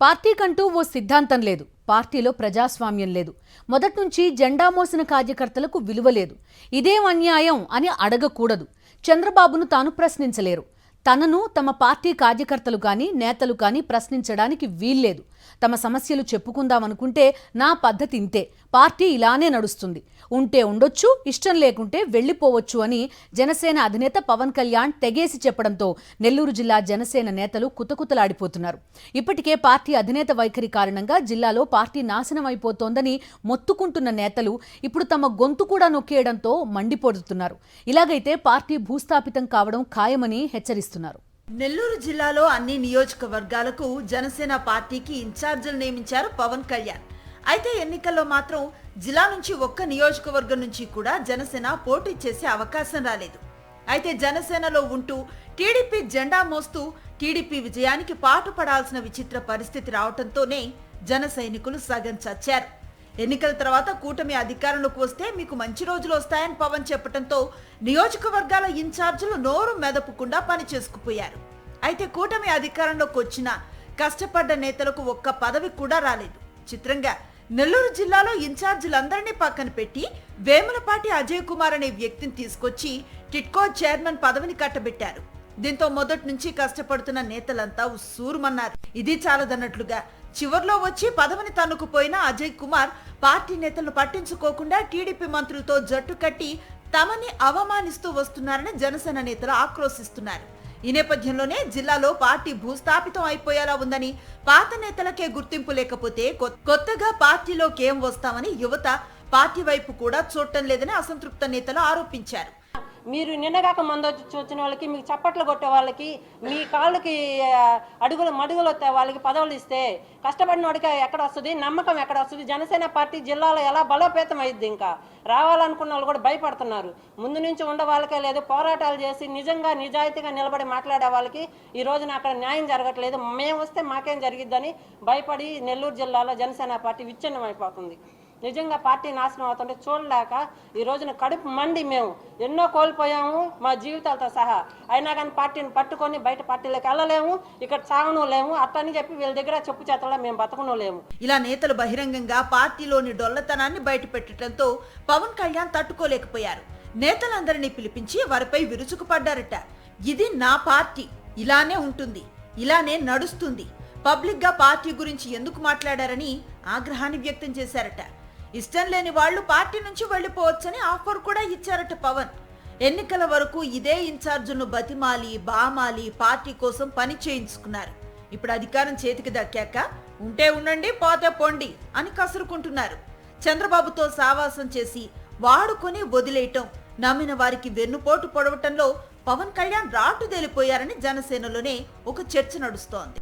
పార్టీకంటూ ఓ సిద్ధాంతం లేదు. పార్టీలో ప్రజాస్వామ్యం లేదు. మొదట్నుంచి జెండా మోసిన కార్యకర్తలకు విలువ లేదు. ఇదేం అన్యాయం అని అడగకూడదు. చంద్రబాబును తాను ప్రశ్నించలేరు. తనను తమ పార్టీ కార్యకర్తలు కానీ నేతలు కానీ ప్రశ్నించడానికి వీల్లేదు. తమ సమస్యలు చెప్పుకుందామనుకుంటే నా పద్ధతి ఇంతే, పార్టీ ఇలానే నడుస్తుంది, ఉంటే ఉండొచ్చు, ఇష్టం లేకుంటే వెళ్లిపోవచ్చు అని జనసేన అధినేత పవన్ కళ్యాణ్ తెగేసి చెప్పడంతో నెల్లూరు జిల్లా జనసేన నేతలు కుతకుతలాడిపోతున్నారు. ఇప్పటికే పార్టీ అధినేత వైఖరి కారణంగా జిల్లాలో పార్టీ నాశనం అయిపోతోందని మొత్తుకుంటున్న నేతలు ఇప్పుడు తమ గొంతు కూడా నొక్కేయడంతో మండిపోతున్నారు. ఇలాగైతే పార్టీ భూస్థాపితం కావడం ఖాయమని హెచ్చరిస్తున్నారు. నెల్లూరు జిల్లాలో అన్ని నియోజకవర్గాలకు జనసేన పార్టీకి ఇన్ఛార్జీలు నియమించారు పవన్ కళ్యాణ్. అయితే ఎన్నికల్లో మాత్రం జిల్లా నుంచి ఒక్క నియోజకవర్గం నుంచి కూడా జనసేన పోటీ చేసే అవకాశం రాలేదు. అయితే జనసేనలో ఉంటూ టీడీపీ జెండా మోస్తూ టీడీపీ విజయానికి పాటుపడాల్సిన విచిత్ర పరిస్థితి రావడంతోనే జన సైనికులు సగం చచ్చారు. ఎన్నికల తర్వాత కూటమి అధికారంలోకి వస్తే మీకు మంచి రోజులు వస్తాయని పవన్ చెప్పడంతో నియోజకవర్గాల ఇన్ఛార్జీలు నోరు మెదపకుండా పని చేసుకుపోయారు. అయితే కూటమి అధికారంలోకి వచ్చిన కష్టపడ్డ నేతలకు ఒక్క పదవి కూడా రాలేదు. చిత్రంగా నెల్లూరు జిల్లాలో ఇన్ఛార్జీలందరినీ పక్కన పెట్టి వేములపాటి అజయ్ కుమార్ అనే వ్యక్తిని తీసుకొచ్చి టిట్కో చైర్మన్ పదవిని కట్టబెట్టారు. దీంతో మొదటి నుంచి కష్టపడుతున్న నేతలంతా ఉస్సూరుమన్నారు. ఇది చాలదన్నట్లుగా చివర్లో వచ్చి పదవిని తన్నుకుపోయిన అజయ్ కుమార్ పార్టీ నేతలను పట్టించుకోకుండా టీడీపీ మంత్రులతో జట్టు కట్టి తమని అవమానిస్తూ వస్తున్నారని జనసేన నేతలు ఆక్రోశిస్తున్నారు. ఈ నేపథ్యంలోనే జిల్లాలో పార్టీ భూస్థాపితం అయిపోయేలా ఉందని, పాత నేతలకే గుర్తింపు లేకపోతే కొత్తగా పార్టీలోకి ఏం వస్తామని యువత పార్టీ వైపు కూడా చూడటం లేదని అసంతృప్త నేతలు ఆరోపించారు. మీరు నిన్నగాక మందు వచ్చిన వాళ్ళకి, మీకు చప్పట్లు కొట్టే వాళ్ళకి, మీ కాళ్ళకి మడుగులు వస్తే వాళ్ళకి పదవులు ఇస్తే కష్టపడిన వాడికి ఎక్కడ వస్తుంది, నమ్మకం ఎక్కడ వస్తుంది? జనసేన పార్టీ జిల్లాలో ఎలా బలోపేతం అయ్యిద్ది? ఇంకా రావాలనుకున్న వాళ్ళు కూడా భయపడుతున్నారు. ముందు నుంచి ఉండే వాళ్ళకే లేదు, పోరాటాలు చేసి నిజంగా నిజాయితీగా నిలబడి మాట్లాడే వాళ్ళకి ఈ రోజున అక్కడ న్యాయం జరగట్లేదు. మేము వస్తే మాకేం జరిగిద్దని భయపడి నెల్లూరు జిల్లాలో జనసేన పార్టీ విచ్ఛిన్నం అయిపోతుంది. నిజంగా పార్టీ నాశనం అవుతుంటే చూడలేక ఈ రోజున కడుపు మండి మేము ఎన్నో కోల్పోయాము, మా జీవితాలతో సహా. అయినా కానీ పార్టీని పట్టుకొని బయట పార్టీలోకి వెళ్ళలేము, ఇక్కడ సాగను లేము. అట్టని చెప్పి వీళ్ళ దగ్గర చెప్పు చేతల్లో మేము బతకను లేము. ఇలా నేతలు బహిరంగంగా పార్టీలోని డొల్లతనాన్ని బయట పెట్టడంతో పవన్ కళ్యాణ్ తట్టుకోలేకపోయారు. నేతలందరినీ పిలిపించి వారిపై విరుచుకుపడ్డారట. ఇది నా పార్టీ, ఇలానే ఉంటుంది, ఇలానే నడుస్తుంది, పబ్లిక్ గా పార్టీ గురించి ఎందుకు మాట్లాడారని ఆగ్రహాన్ని వ్యక్తం చేశారట. ఇష్టం లేని వాళ్లు పార్టీ నుంచి వెళ్లిపోవచ్చని ఆఫర్ కూడా ఇచ్చారట పవన్. ఎన్నికల వరకు ఇదే ఇన్ఛార్జును బతిమాలి బామాలి పార్టీ కోసం పని చేయించుకున్నారు. ఇప్పుడు అధికారం చేతికి దక్కాక ఉంటే ఉండండి, పోతే పోండి అని కసురుకుంటున్నారు. చంద్రబాబుతో సావాసం చేసి వాడుకొని వదిలేయటం, నమ్మిన వారికి వెన్నుపోటు పొడవటంలో పవన్ కళ్యాణ్ రాటుదేలిపోయారని జనసేనలోనే ఒక చర్చ నడుస్తోంది.